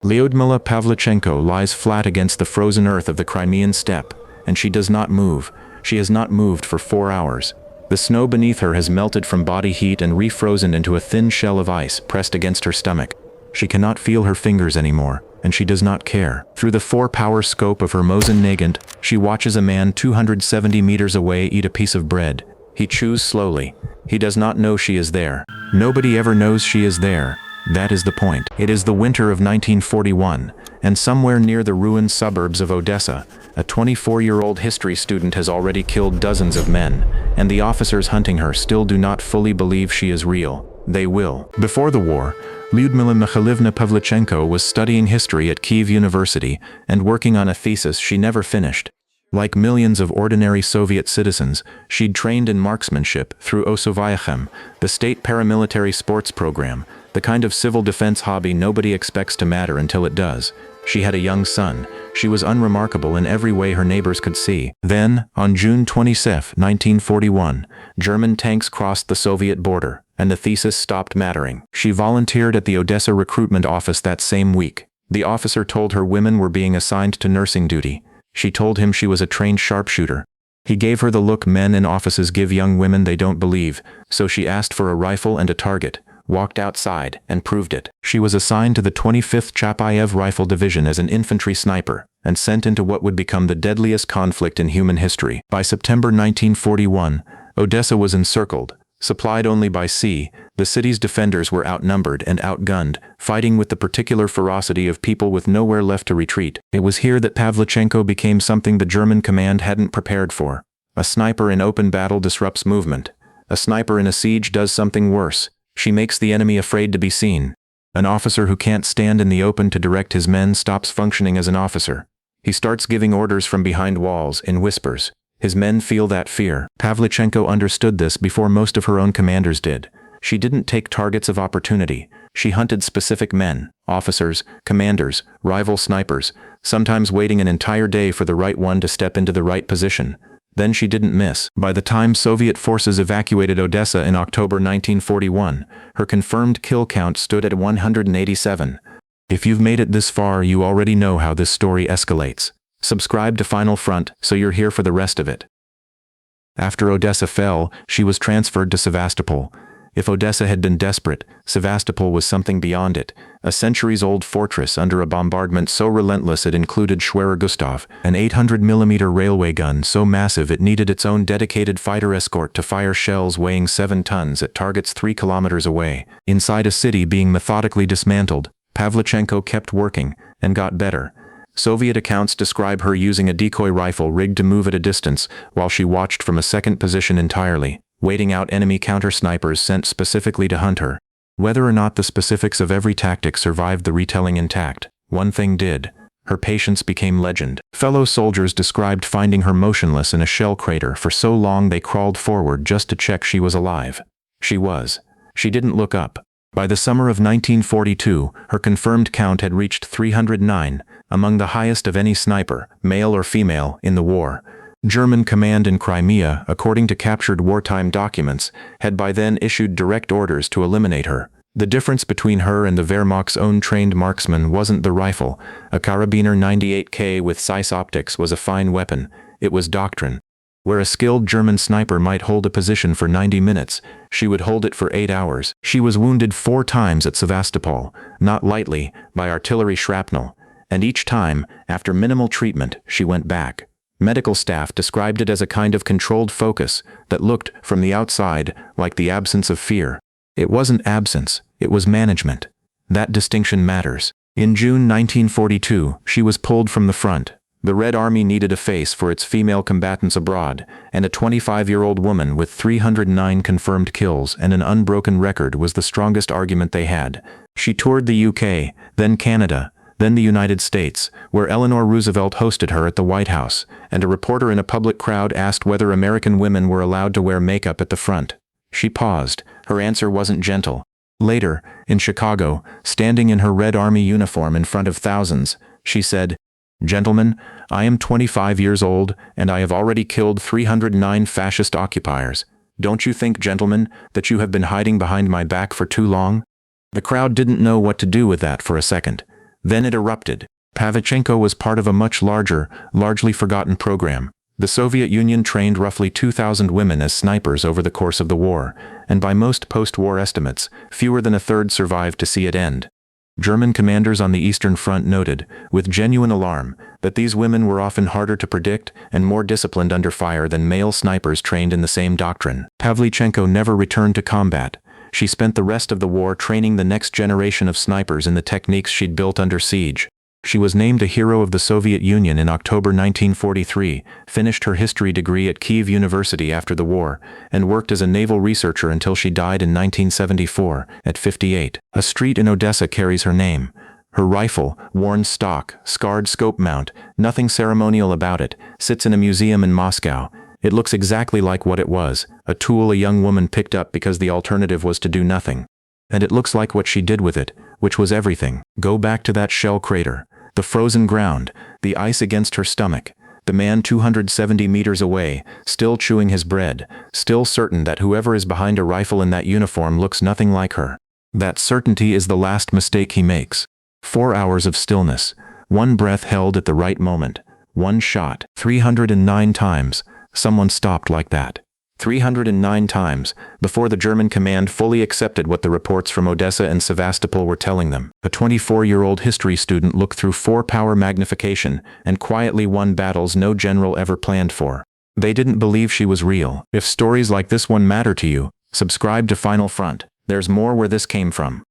Lyudmila Pavlichenko lies flat against the frozen earth of the Crimean steppe, and she does not move. She has not moved for 4 hours. The snow beneath her has melted from body heat and refrozen into a thin shell of ice pressed against her stomach. She cannot feel her fingers anymore, and she does not care. Through the 4-power scope of her Mosin Nagant, she watches a man 270 meters away eat a piece of bread. He chews slowly. He does not know she is there. Nobody ever knows she is there. That is the point. It is the winter of 1941, and somewhere near the ruined suburbs of Odessa, a 24-year-old history student has already killed dozens of men, and the officers hunting her still do not fully believe she is real. They will. Before the war, Lyudmila Pavlichenko was studying history at Kyiv University and working on a thesis she never finished. Like millions of ordinary Soviet citizens, she'd trained in marksmanship through WWII, the state paramilitary sports program, the kind of civil defense hobby nobody expects to matter until it does. She had a young son. She was unremarkable in every way her neighbors could see. Then, on June 27, 1941, German tanks crossed the Soviet border, and the thesis stopped mattering. She volunteered at the Odessa recruitment office that same week. The officer told her women were being assigned to nursing duty. She told him she was a trained sharpshooter. He gave her the look men in offices give young women they don't believe, so she asked for a rifle and a target, walked outside, and proved it. She was assigned to the 25th Chapayev Rifle Division as an infantry sniper, and sent into what would become the deadliest conflict in human history. By September 1941, Odessa was encircled. Supplied only by sea, the city's defenders were outnumbered and outgunned, fighting with the particular ferocity of people with nowhere left to retreat. It was here that Pavlichenko became something the German command hadn't prepared for. A sniper in open battle disrupts movement. A sniper in a siege does something worse. She makes the enemy afraid to be seen. An officer who can't stand in the open to direct his men stops functioning as an officer. He starts giving orders from behind walls, in whispers. His men feel that fear. Pavlichenko understood this before most of her own commanders did. She didn't take targets of opportunity. She hunted specific men, officers, commanders, rival snipers, sometimes waiting an entire day for the right one to step into the right position. Then she didn't miss. By the time Soviet forces evacuated Odessa in October 1941, her confirmed kill count stood at 187. If you've made it this far, you already know how this story escalates. Subscribe to Final Front so you're here for the rest of it. After Odessa fell, she was transferred to Sevastopol. If Odessa had been desperate, Sevastopol was something beyond it, a centuries-old fortress under a bombardment so relentless it included Schwerer Gustav, an 800mm railway gun so massive it needed its own dedicated fighter escort to fire shells weighing 7 tons at targets 3 kilometers away. Inside a city being methodically dismantled, Pavlichenko kept working, and got better. Soviet accounts describe her using a decoy rifle rigged to move at a distance, while she watched from a second position entirely, waiting out enemy counter-snipers sent specifically to hunt her. Whether or not the specifics of every tactic survived the retelling intact, one thing did. Her patience became legend. Fellow soldiers described finding her motionless in a shell crater for so long they crawled forward just to check she was alive. She was. She didn't look up. By the summer of 1942, her confirmed count had reached 309, among the highest of any sniper, male or female, in the war. German command in Crimea, according to captured wartime documents, had by then issued direct orders to eliminate her. The difference between her and the Wehrmacht's own trained marksman wasn't the rifle. A Karabiner 98K with Zeiss optics was a fine weapon. It was doctrine. Where a skilled German sniper might hold a position for 90 minutes, she would hold it for 8 hours. She was wounded 4 times at Sevastopol, not lightly, by artillery shrapnel. And each time, after minimal treatment, she went back. Medical staff described it as a kind of controlled focus that looked, from the outside, like the absence of fear. It wasn't absence, it was management. That distinction matters. In June 1942, she was pulled from the front. The Red Army needed a face for its female combatants abroad, and a 25-year-old woman with 309 confirmed kills and an unbroken record was the strongest argument they had. She toured the UK, then Canada, then the United States, where Eleanor Roosevelt hosted her at the White House, and a reporter in a public crowd asked whether American women were allowed to wear makeup at the front. She paused. Her answer wasn't gentle. Later, in Chicago, standing in her Red Army uniform in front of thousands, she said, "Gentlemen, I am 25 years old, and I have already killed 309 fascist occupiers. Don't you think, gentlemen, that you have been hiding behind my back for too long?" The crowd didn't know what to do with that for a second. Then it erupted. Pavlichenko was part of a much larger, largely forgotten program. The Soviet Union trained roughly 2,000 women as snipers over the course of the war, and by most post-war estimates, fewer than a third survived to see it end. German commanders on the Eastern Front noted, with genuine alarm, that these women were often harder to predict and more disciplined under fire than male snipers trained in the same doctrine. Pavlichenko never returned to combat. She spent the rest of the war training the next generation of snipers in the techniques she'd built under siege. She was named a Hero of the Soviet Union in October 1943, finished her history degree at Kyiv University after the war, and worked as a naval researcher until she died in 1974, at 58. A street in Odessa carries her name. Her rifle, worn stock, scarred scope mount, nothing ceremonial about it, sits in a museum in Moscow. It looks exactly like what it was, a tool a young woman picked up because the alternative was to do nothing. And it looks like what she did with it, which was everything. Go back to that shell crater. The frozen ground, the ice against her stomach, the man 270 meters away, still chewing his bread, still certain that whoever is behind a rifle in that uniform looks nothing like her. That certainty is the last mistake he makes. 4 hours of stillness, one breath held at the right moment, one shot, 309 times, someone stopped like that. 309 times, before the German command fully accepted what the reports from Odessa and Sevastopol were telling them. A 24-year-old history student looked through 4-power magnification and quietly won battles no general ever planned for. They didn't believe she was real. If stories like this one matter to you, subscribe to Final Front. There's more where this came from.